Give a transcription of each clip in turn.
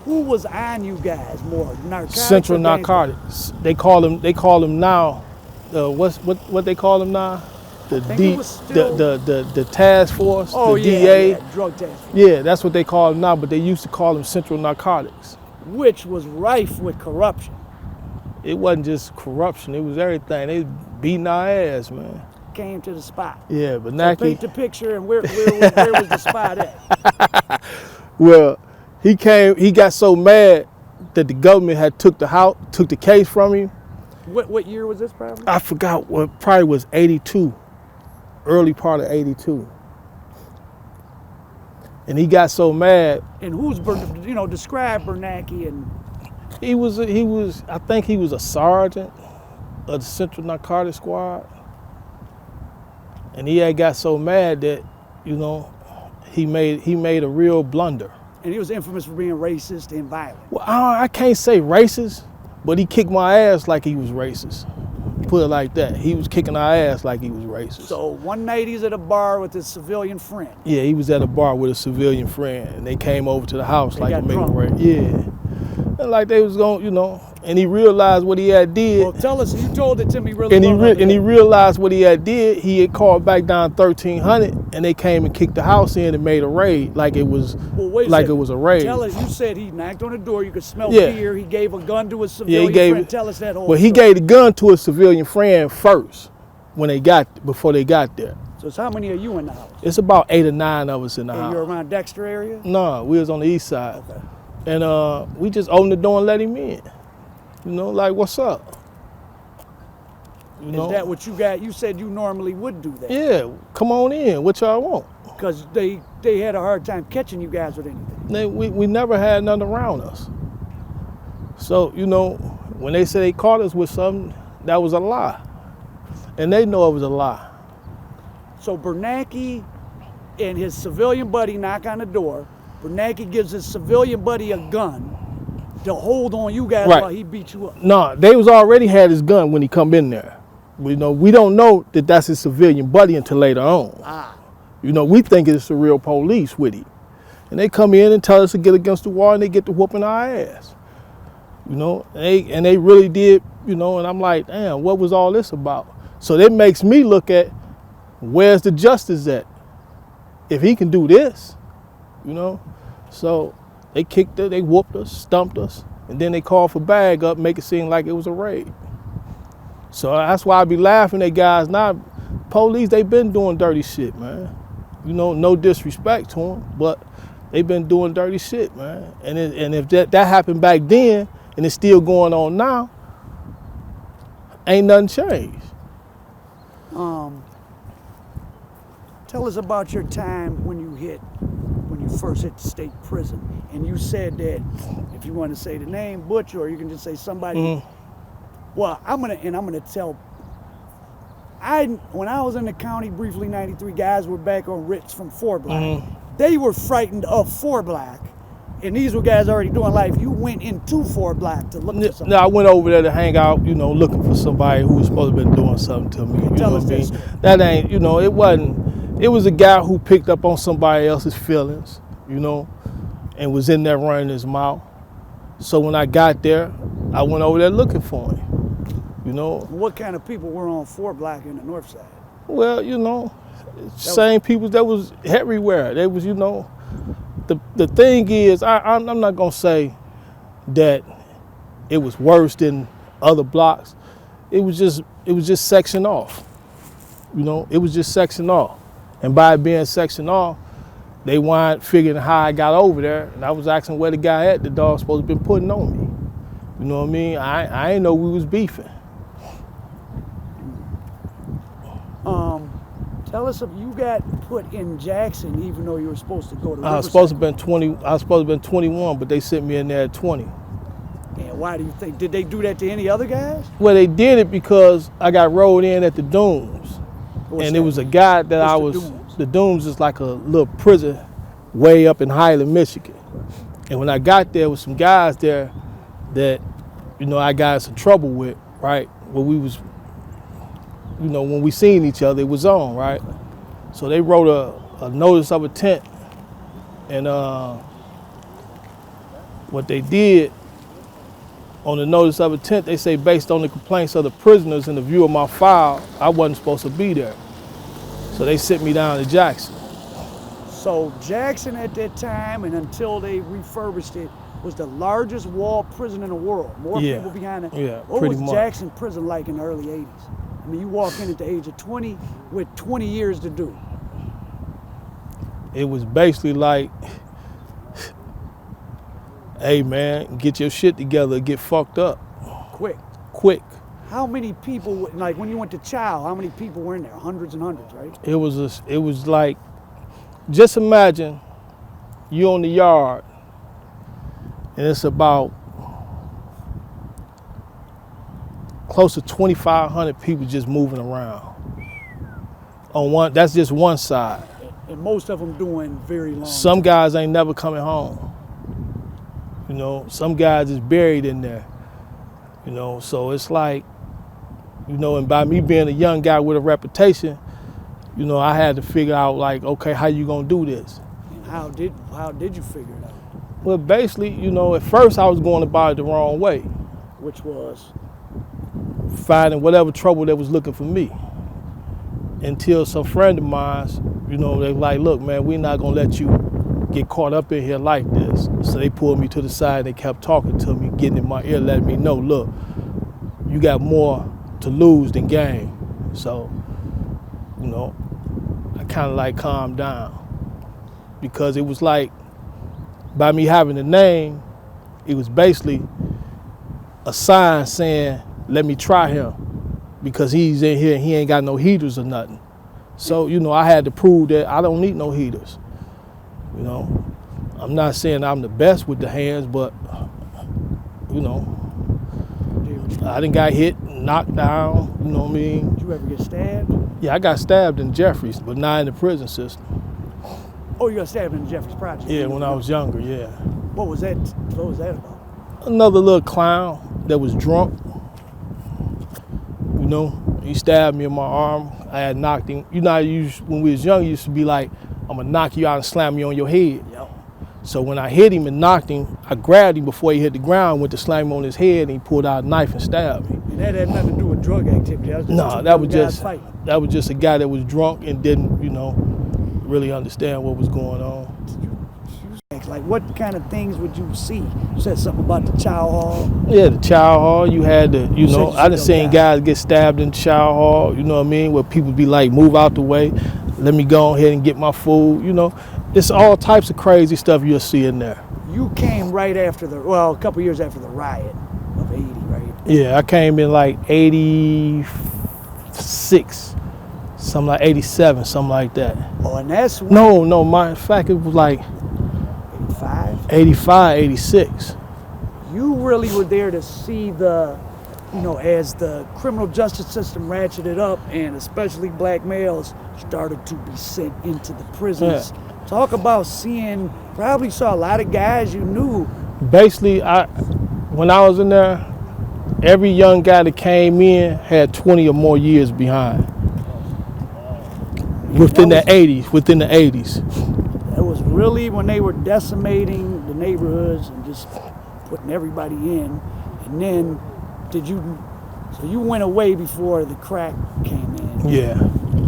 Who was on you guys more? Narcotics. Central Narcotics. They call them now. What they call them now? The task force. Oh, the yeah, DA. yeah, drug task force. Yeah, that's what they call them now. But they used to call them Central Narcotics. Which was rife with corruption. It wasn't just corruption. It was everything. They beating our ass, man. Came to the spot. Yeah, but So paint the picture, and where was the spot at? Well, he got so mad that the government had took the case from him. What year was this probably? I forgot what, probably was 82, early part of 82. And he got so mad. And describe Bernanke and. He was, I think he was a sergeant of the Central Narcotics Squad. And he had got so mad that, he made a real blunder. And he was infamous for being racist and violent. Well, I can't say racist, but he kicked my ass like he was racist. Put it like that. He was kicking our ass like he was racist. So one night he's at a bar with his civilian friend. Yeah, he was at a bar with a civilian friend, and they came over to the house They like got to make a drunk. raid. Yeah. And like they was going, and he realized what he had did. Well, tell us, you told it to me really And well. he realized what he had did. He had called back down 1,300, and they came and kicked the house in and made a raid like it was it was a raid. Tell us, you said he knocked on the door. You could smell Yeah. fear. He gave a gun to a civilian friend. Tell us that whole. Well, he story. gave the gun to a civilian friend first before they got there. So it's how many are you in the house? It's about 8 or 9 of us in the And house. you're around Dexter area? No, we was on the east side. Okay. And we just opened the door and let him in. Like, what's up? Is that what you got? You said you normally would do that. Yeah, come on in. What y'all want? Because they had a hard time catching you guys with anything. We never had none around us. So, when they say they caught us with something, that was a lie. And they know it was a lie. So Bernanke and his civilian buddy knock on the door. Bernanke gives his civilian buddy a gun to hold on you guys Right. while he beat you up. No, they was already had his gun when he come in there. We don't know that that's his civilian buddy until later on. We think it's the real police with him. And they come in and tell us to get against the wall, and they get to whooping our ass. And they really did, and I'm like, damn, what was all this about? So that makes me look at, where's the justice at? If he can do this, So they kicked us, they whooped us, stumped us, and then they called for bag up, make it seem like it was a raid. So that's why I be laughing at guys now. Police, they been doing dirty shit, man. No disrespect to them, but they been doing dirty shit, man. And if that happened back then, and it's still going on now, ain't nothing changed. Tell us about your time when you first hit the state prison. And you said that, if you want to say the name, Butch, or you can just say somebody. Mm-hmm. Well, I'm gonna tell. When I was in the county briefly, 93 guys were back on writs from 4 Block. Mm-hmm. They were frightened of 4 Block. And these were guys already doing life. You went into 4 Block to look for something. No, I went over there to hang out, looking for somebody who was supposed to have been doing something to me. Tell us this. That ain't, it wasn't, it was a guy who picked up on somebody else's feelings, and was in there running his mouth. So when I got there, I went over there looking for him, What kind of people were on 4 Block in the north side? Well, same people that was everywhere. They was, the thing is, I'm not gonna say that it was worse than other blocks. It was just sectioned off. It was just sectioned off. And by it being sectioned off, they weren't figuring how I got over there. And I was asking where the guy at the dog supposed to been putting on me. You know what I mean? I ain't know we was beefing. Tell us if you got put in Jackson even though you were supposed to go to Riverside. I was supposed to have been 20. I was supposed to have been 21, but they sent me in there at 20. And why do you think? Did they do that to any other guys? Well, they did it because I got rolled in at the Dunes. What's And that? it was a guy that What's the Dunes? The Dunes is like a little prison way up in Highland, Michigan. And when I got there with some guys there that, I got in some trouble with, right? When we was, when we seen each other, it was on, right? So they wrote a notice of intent, and What they did on the notice of intent, they say based on the complaints of the prisoners and the view of my file, I wasn't supposed to be there. So they sent me down to Jackson. So Jackson at that time, and until they refurbished it, was the largest wall prison in the world. More Yeah. people behind it. Yeah, What pretty was much. Jackson prison like in the early 80s? I mean, you walk in at the age of 20 with 20 years to do. It was basically like, hey man, get your shit together, get fucked up, quick. How many people, like when you went to Chow, how many people were in there? Hundreds and hundreds, right? It was like, just imagine you on the yard and it's about close to 2,500 people just moving around. That's just one side. And most of them doing very long. Some guys ain't never coming home. You know, some guys is buried in there. You know, so it's like, you know, and by me being a young guy with a reputation, you know, I had to figure out like, okay, how you gonna do this? And how did you figure it out? Well, basically, you know, at first I was going about it the wrong way, Which was? finding whatever trouble that was looking for me. Until some friend of mine, you know, they like, look, man, we're not gonna let you get caught up in here like this. So they pulled me to the side, they kept talking to me, getting in my ear, letting me know, look, you got more to lose than gain. So, you know, I kind of like calmed down because it was like, by me having a name, it was basically a sign saying, let me try him because he's in here and he ain't got no heaters or nothing. So, you know, I had to prove that I don't need no heaters. You know, I'm not saying I'm the best with the hands, but, you know, I done got hit, knocked down, you know what I mean? Did you ever get stabbed? Yeah, I got stabbed in Jeffries, but not in the prison system. Oh, you got stabbed in the Jeffries Project? Yeah, when I was younger, yeah. What was that about? Another little clown that was drunk. You know, he stabbed me in my arm. I had knocked him. You know, when we was young, it used to be like, I'm gonna knock you out and slam you on your head. Yep. So when I hit him and knocked him, I grabbed him before he hit the ground, went to slam him on his head, and he pulled out a knife and stabbed me. And that had nothing to do with drug activity. That was just No, two that was guys just fighting. that was just a guy that was drunk and didn't, you know, really understand what was going on. Like, what kind of things would you see? You said something about the chow hall. Yeah, the chow hall, you had to, you know, I done seen guys. guys get stabbed in the chow hall, you know what I mean, where people be like, move out the way, let me go ahead and get my food, you know. It's all types of crazy stuff you'll see in there. You came right after a couple years after the riot of 80, right? Yeah, I came in like 86, something like 87, something like that. Oh, and that's when, No, matter of fact, it was like 85? 85, 86. You really were there to see as the criminal justice system ratcheted up and especially black males started to be sent into the prisons. Yeah. Talk about probably saw a lot of guys you knew. Basically, when I was in there, every young guy that came in had 20 or more years behind. Within the 80s. It was really when they were decimating the neighborhoods and just putting everybody in. And then so you went away before the crack came in. Yeah.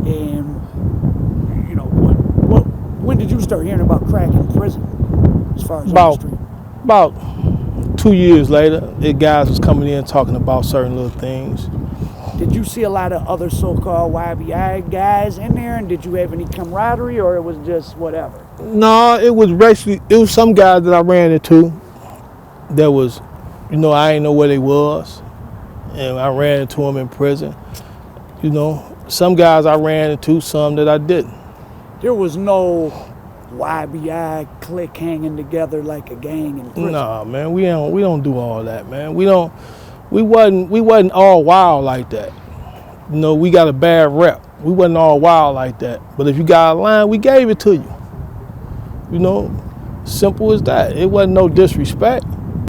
And, you know, when did you start hearing about crack in prison as far as on the street? About 2 years later, the guys was coming in talking about certain little things. Did you see a lot of other so-called YBI guys in there, and did you have any camaraderie, or it was just whatever? No, it was some guys that I ran into that was, you know, I didn't know where they was, and I ran into them in prison. You know, some guys I ran into, some that I didn't. There was no YBI clique hanging together like a gang in prison. Nah, man, we don't do all that, man. We wasn't all wild like that. You know, we got a bad rep. We wasn't all wild like that. But if you got a line, we gave it to you. You know, simple as that. It wasn't no disrespect.